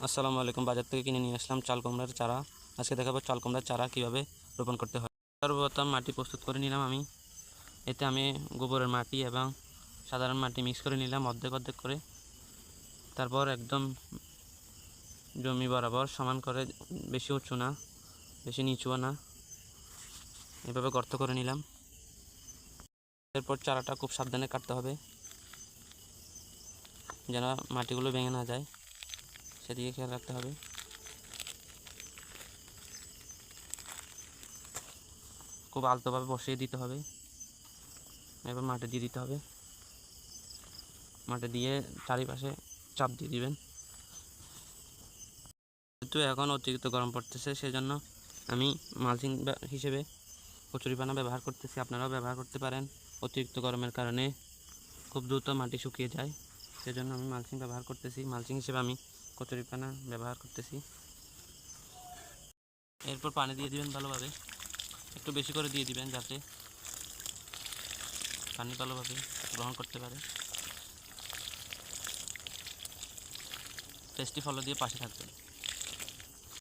আসসালামু আলাইকুম। বাজার থেকে কিনে নিয়ে আসলাম চাল কুমড়ার চারা। আজকে দেখাবো চাল কুমড়ার চারা কীভাবে রোপণ করতে হয়। সর্বপ্রথম মাটি প্রস্তুত করে নিলাম আমি। এতে আমি গোবরের মাটি এবং সাধারণ মাটি মিক্স করে নিলাম অর্ধেক অর্ধেক করে। তারপর একদম জমি বরাবর সমান করে, বেশি উঁচু না বেশি নিচুও না, এভাবে গর্ত করে নিলাম। এরপর চারাটা খুব সাবধানে কাটতে হবে যেন মাটিগুলো ভেঙে না যায়, সেদিকে খেয়াল রাখতে হবে। খুব আলতোভাবে বসিয়ে দিতে হবে। এবার মাটি দিয়ে দিতে হবে। মাটি দিয়ে চারিপাশে চাপ দিয়ে দিবেন। যেহেতু এখন অতিরিক্ত গরম পড়তেছে, সেজন্য আমি মালচিং হিসেবে কচুরিপানা ব্যবহার করতেছি। আপনারাও ব্যবহার করতে পারেন। অতিরিক্ত গরমের কারণে খুব দ্রুত মাটি শুকিয়ে যায়, সেজন্য আমি মালচিং ব্যবহার করতেছি। মালচিং হিসেবে আমি কচুরিপানা ব্যবহার করতেছি। এরপর পানি দিয়ে দিবেন ভালোভাবে, একটু বেশি করে দিয়ে দিবেন যাতে পানি ভালোভাবে গ্রহণ করতে পারে। পেস্টি ফলো দিয়ে পাশে থাকবেন।